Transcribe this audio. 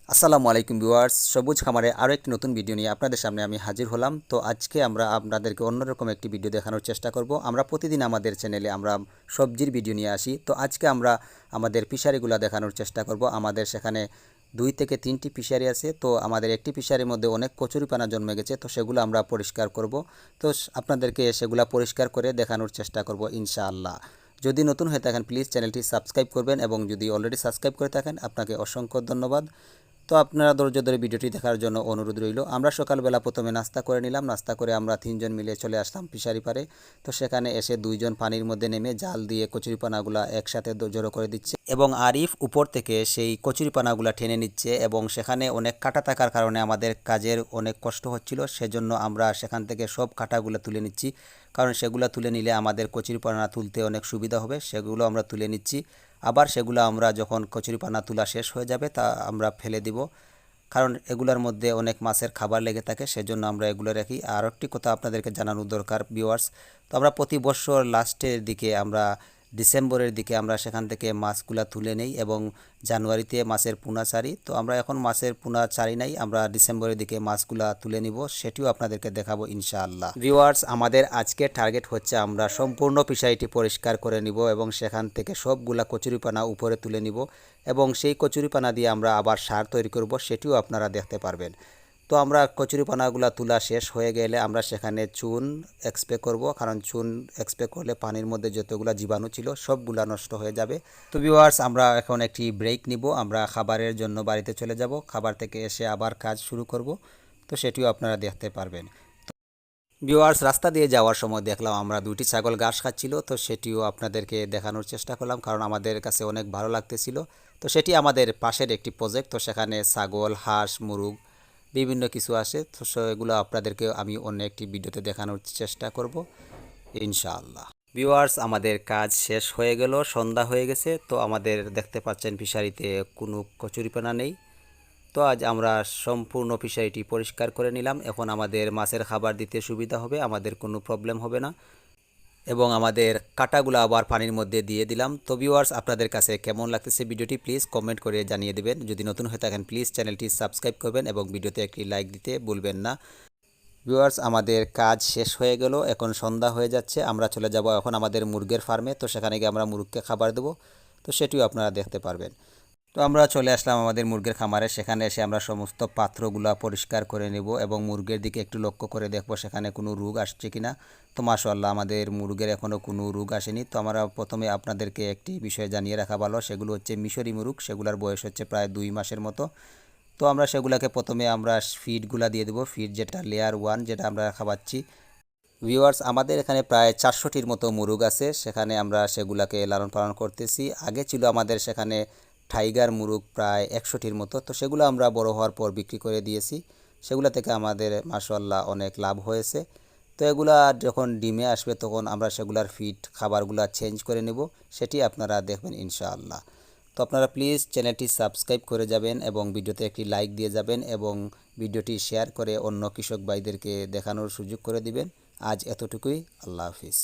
আসসালামু আলাইকুম ভিউয়ার্স, সবুজ খামারে আরও একটি নতুন ভিডিও নিয়ে আপনাদের সামনে আমি হাজির হলাম। তো আজকে আমরা আপনাদেরকে অন্যরকম একটি ভিডিও দেখানোর চেষ্টা করব। আমরা প্রতিদিন আমাদের চ্যানেলে আমরা সবজির ভিডিও নিয়ে আসি। তো আজকে আমরা আমাদের ফিশারিগুলো দেখানোর চেষ্টা করব। আমাদের সেখানে 2 থেকে 3টি ফিশারি আছে। তো আমাদের একটি ফিশারির মধ্যে অনেক কচুরিপানা জন্মে গেছে, তো সেগুলো আমরা পরিষ্কার করব। তো আপনাদেরকে সেগুলো পরিষ্কার করে দেখানোর চেষ্টা করব ইনশাআল্লাহ। যদি নতুন হয়ে থাকেন প্লিজ চ্যানেলটি সাবস্ক্রাইব করবেন, এবং যদি অলরেডি সাবস্ক্রাইব করে থাকেন আপনাকে অসংখ্য ধন্যবাদ। তো আপনারা ধৈর্য ধরে ভিডিওটি দেখার জন্য অনুরোধ রইল। আমরা সকালবেলা প্রথমে নাস্তা করে নিলাম। নাস্তা করে আমরা 3জন মিলে চলে আসলাম ফিশারি পাড়ে। তো সেখানে এসে 2জন পানির মধ্যে নেমে জাল দিয়ে কচুরিপানাগুলো একসাথে জড়ো করে দিচ্ছে, এবং আরিফ উপর থেকে সেই কচুরিপানাগুলো টেনে নিচ্ছে। এবং সেখানে অনেক কাঁটা থাকার কারণে আমাদের কাজের অনেক কষ্ট হচ্ছিল, সেজন্য আমরা সেখান থেকে সব কাঁটাগুলো তুলে নিচ্ছি, কারণ সেগুলো তুলে নিলে আমাদের কচুরিপানা তুলতে অনেক সুবিধা হবে। সেগুলো আমরা তুলে নিচ্ছি। আবার সেগুলো আমরা যখন কচুরিপানা তোলা শেষ হয়ে যাবে তা আমরা ফেলে দিব, কারণ এগুলোর মধ্যে অনেক মাছের খাবার লেগে থাকে, সেজন্য আমরা এগুলো রাখি। আর একটি কথা আপনাদেরকে জানানো দরকার ভিউয়ার্স, তো আমরা প্রতি বছর লাস্টের দিকে আমরা ডিসেম্বরের দিকে আমরা সেখান থেকে মাছগুলা তুলে নেই, এবং জানুয়ারিতে মাছের পোনা ছাড়ি। তো আমরা এখন মাছের পোনা ছাড়ি নাই, আমরা ডিসেম্বরের দিকে মাছগুলা তুলে নিব, সেটিও আপনাদেরকে দেখাবো ইনশাআল্লাহ। ভিউয়ার্স, আমাদের আজকের টার্গেট হচ্ছে আমরা সম্পূর্ণ ফিশারিটি পরিষ্কার করে নিব, এবং সেখান থেকে সবগুলা কচুরিপানা উপরে তুলে নিব, এবং সেই কচুরিপানা দিয়ে আমরা আবার সার তৈরি করব, সেটিও আপনারা দেখতে পারবেন। তো আমরা কচুরিপানাগুলা তোলা শেষ হয়ে গেলে আমরা সেখানে চুন স্প্রে করব, কারণ চুন স্প্রে করলে পানির মধ্যে যতগুলো জীবাণু ছিল সবগুলা নষ্ট হয়ে যাবে। তো ভিউয়ার্স, আমরা এখন একটি ব্রেক নিব, আমরা খাবারের জন্য বাড়িতে চলে যাব। খাবার থেকে এসে আবার কাজ শুরু করব, তো সেটিও আপনারা দেখতে পারবেন। ভিউয়ার্স, রাস্তা দিয়ে যাওয়ার সময় দেখলাম আমরা 2টি ছাগল ঘাস খাচ্ছিল, তো সেটিও আপনাদেরকে দেখানোর চেষ্টা করলাম, কারণ আমাদের কাছে অনেক ভালো লাগতেছিল। তো সেটি আমাদের পাশের একটি প্রজেক্ট, তো সেখানে ছাগল, হাঁস, মুরগ বিভিন্ন কিছু আসে। তো সেগুলো আপনাদেরকে আমি অন্য একটি ভিডিওতে দেখানোর চেষ্টা করব ইনশাআল্লাহ। ভিউয়ার্স, আমাদের কাজ শেষ হয়ে গেল, সন্ধ্যা হয়ে গেছে। তো আমাদের দেখতে পাচ্ছেন ফিশারিতে কোনো কচুরিপানা নেই। তো আজ আমরা সম্পূর্ণ ফিশারিটি পরিষ্কার করে নিলাম। এখন আমাদের মাছের খাবার দিতে সুবিধা হবে, আমাদের কোনো প্রবলেম হবে না, এবং আমাদের কাটাগুলো আবার পানির মধ্যে দিয়ে দিলাম। তো ভিউয়ার্স, আপনাদের কাছে কেমন লাগতেছে ভিডিওটি প্লিজ কমেন্ট করে জানিয়ে দেবেন। যদি নতুন হয়ে থাকেন প্লিজ চ্যানেলটি সাবস্ক্রাইব করবেন, এবং ভিডিওতে একটি লাইক দিতে ভুলবেন না। ভিউয়ার্স, আমাদের কাজ শেষ হয়ে গেল, এখন সন্ধ্যা হয়ে যাচ্ছে। আমরা চলে যাব এখন আমাদের মুরগের ফার্মে। তো সেখানে গিয়ে আমরা মুরগকে খাবার দেবো, তো সেটিও আপনারা দেখতে পারবেন। তো আমরা চলে আসলাম আমাদের মুরগির খামারে। সেখানে এসে আমরা সমস্ত পাত্রগুলা পরিষ্কার করে নেব, এবং মুরগির দিকে একটু লক্ষ্য করে দেখব সেখানে কোনো রোগ আসছে কিনা। তো মাশাআল্লাহ, আমাদের মুরগের এখনও কোনো রোগ আসেনি। তো আমরা প্রথমে আপনাদেরকে একটি বিষয় জানিয়ে রাখা ভালো, সেগুলো হচ্ছে মিশরি মুরগ। সেগুলোর বয়স হচ্ছে প্রায় 2 মাসের মতো। তো আমরা সেগুলোকে প্রথমে আমরা ফিডগুলা দিয়ে দেবো, ফিড যেটা লেয়ার 1 যেটা আমরা খাওয়াচ্ছি। ভিউয়ার্স, আমাদের এখানে প্রায় 400টির মতো মুরগ আছে, সেখানে আমরা সেগুলাকে লালন পালন করতেছি। আগে ছিল আমাদের সেখানে টাইগার মুরগ প্রায় 100টির মতো। তো সেগুলো আমরা বড় হওয়ার পর বিক্রি করে দিয়েছি। সেগুলো থেকে আমাদের মাশাআল্লাহ অনেক লাভ হয়েছে। তো এগুলা যখন ডিমে আসবে তখন আমরা সেগুলার ফিড খাবারগুলা চেঞ্জ করে নেব, সেটি আপনারা দেখবেন ইনশাআল্লাহ। তো আপনারা প্লিজ চ্যানেলটি সাবস্ক্রাইব করে যাবেন, এবং ভিডিওতে একটি লাইক দিয়ে যাবেন, এবং ভিডিওটি শেয়ার করে অন্য কৃষক ভাইদেরকে দেখানোর সুযোগ করে দিবেন। আজ এতটুকুই, আল্লাহ হাফিজ।